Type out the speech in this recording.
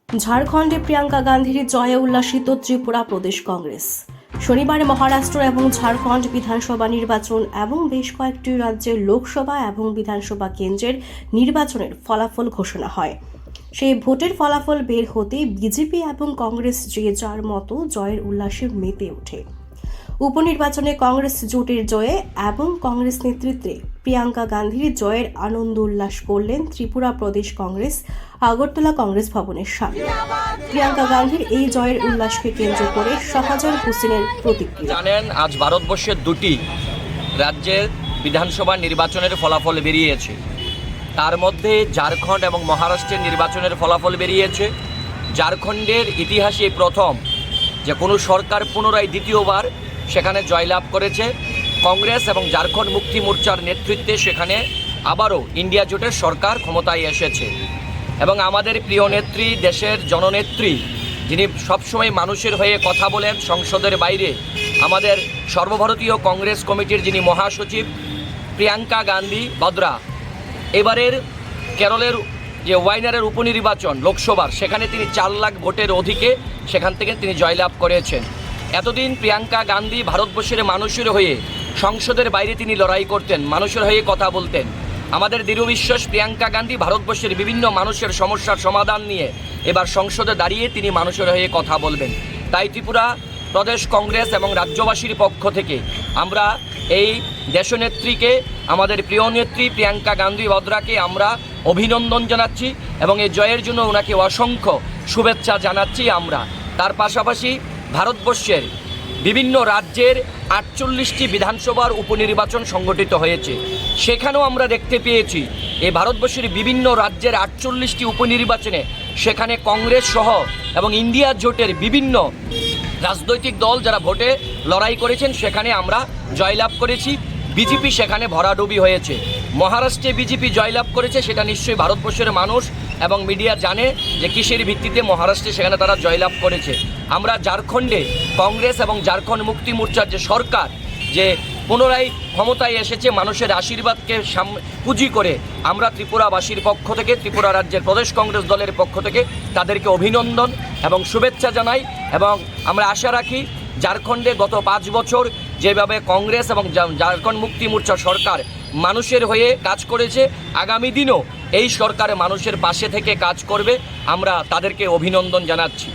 ঝাড়খণ্ডে প্রিয়াঙ্কা গান্ধীর জয়ে উল্লাসিত ত্রিপুরা প্রদেশ কংগ্রেস। শনিবার মহারাষ্ট্র এবং ঝাড়খণ্ড বিধানসভা নির্বাচন এবং বেশ কয়েকটি রাজ্যের লোকসভা এবং বিধানসভা কেন্দ্রের নির্বাচনের ফলাফল ঘোষণা হয়। সেই ভোটের ফলাফল বের হতে বিজেপি এবং কংগ্রেস যে যার মতো জয়ের উল্লাসে মেতে ওঠে। উপনির্বাচনে কংগ্রেস জোটের জয়ে এবং কংগ্রেস নেতৃত্বে প্রিয়াঙ্কা গান্ধীর জয়ের আনন্দ উল্লাস করলেন ত্রিপুরা প্রদেশ কংগ্রেস আগরতলা কংগ্রেস ভবনের সামনে। প্রিয়াঙ্কা গান্ধীর এই জয়ের উল্লাসকে কেন্দ্র করে শাহজাহান হোসেনের প্রতিক্রিয়া। জানেন, আজ ভারতবর্ষের দুটি রাজ্যের বিধানসভা নির্বাচনের ফলাফল বেরিয়েছে। তার মধ্যে ঝাড়খণ্ড এবং মহারাষ্ট্রের নির্বাচনের ফলাফল বেরিয়েছে। ঝাড়খণ্ডের ইতিহাসে প্রথম যে কোনো সরকার পুনরায় দ্বিতীয়বার সেখানে জয়লাভ করেছে। কংগ্রেস এবং ঝাড়খণ্ড মুক্তি মোর্চার নেতৃত্বে সেখানে আবারও ইন্ডিয়া জোটের সরকার ক্ষমতায় এসেছে। এবং আমাদের প্রিয় নেত্রী, দেশের জননেত্রী, যিনি সবসময় মানুষের হয়ে কথা বলেন সংসদের বাইরে, আমাদের সর্বভারতীয় কংগ্রেস কমিটির যিনি মহাসচিব প্রিয়াঙ্কা গান্ধী বদ্রা, এবারের কেরলের যে ওয়াইনারের উপনির্বাচন লোকসভার, সেখানে তিনি 4 লাখ ভোটের অধিকে সেখান থেকে তিনি জয়লাভ করেছেন। এতদিন প্রিয়াঙ্কা গান্ধী ভারতবর্ষের মানুষের হয়ে সংসদের বাইরে তিনি লড়াই করতেন, মানুষের হয়ে কথা বলতেন। আমাদের দৃঢ় বিশ্বাস, প্রিয়াঙ্কা গান্ধী ভারতবর্ষের বিভিন্ন মানুষের সমস্যার সমাধান নিয়ে এবার সংসদে দাঁড়িয়ে তিনি মানুষের হয়ে কথা বলবেন। তাই ত্রিপুরা প্রদেশ কংগ্রেস এবং রাজ্যবাসীর পক্ষ থেকে আমরা এই দেশনেত্রীকে, আমাদের প্রিয় নেত্রী প্রিয়াঙ্কা গান্ধী বদ্রাকে আমরা অভিনন্দন জানাচ্ছি এবং এই জয়ের জন্য ওনাকে অসংখ্য শুভেচ্ছা জানাচ্ছি আমরা। তার পাশাপাশি ভারতবর্ষের বিভিন্ন রাজ্যের 48টি বিধানসভার উপনির্বাচন সংগঠিত হয়েছে। সেখানেও আমরা দেখতে পেয়েছি এই ভারতবর্ষের বিভিন্ন রাজ্যের 48টি উপনির্বাচনে সেখানে কংগ্রেস সহ এবং ইন্ডিয়া জোটের বিভিন্ন রাজনৈতিক দল যারা ভোটে লড়াই করেছেন সেখানে আমরা জয়লাভ করেছি। বিজেপি সেখানে ভরাডুবি হয়েছে। মহারাষ্ট্রে বিজেপি জয়লাভ করেছে, সেটা নিশ্চয়ই ভারতবর্ষের মানুষ এবং মিডিয়া জানে যে কিসের ভিত্তিতে মহারাষ্ট্রে সেখানে তারা জয়লাভ করেছে। আমরা ঝাড়খণ্ডে কংগ্রেস এবং ঝাড়খণ্ড মুক্তি মোর্চার যে সরকার যে পুনরায় ক্ষমতায় এসেছে মানুষের আশীর্বাদকে পুঁজি করে, আমরা ত্রিপুরাবাসীর পক্ষ থেকে, ত্রিপুরা রাজ্যের প্রদেশ কংগ্রেস দলের পক্ষ থেকে তাদেরকে অভিনন্দন এবং শুভেচ্ছা জানাই। এবং আমরা আশা রাখি ঝাড়খণ্ডে গত 5 বছর যেভাবে কংগ্রেস এবং ঝাড়খণ্ড মুক্তি মোর্চা সরকার মানুষের হয়ে কাজ করেছে, আগামী দিনও এই সরকার মানুষের পাশে থেকে কাজ করবে। আমরা তাদেরকে অভিনন্দন জানাচ্ছি।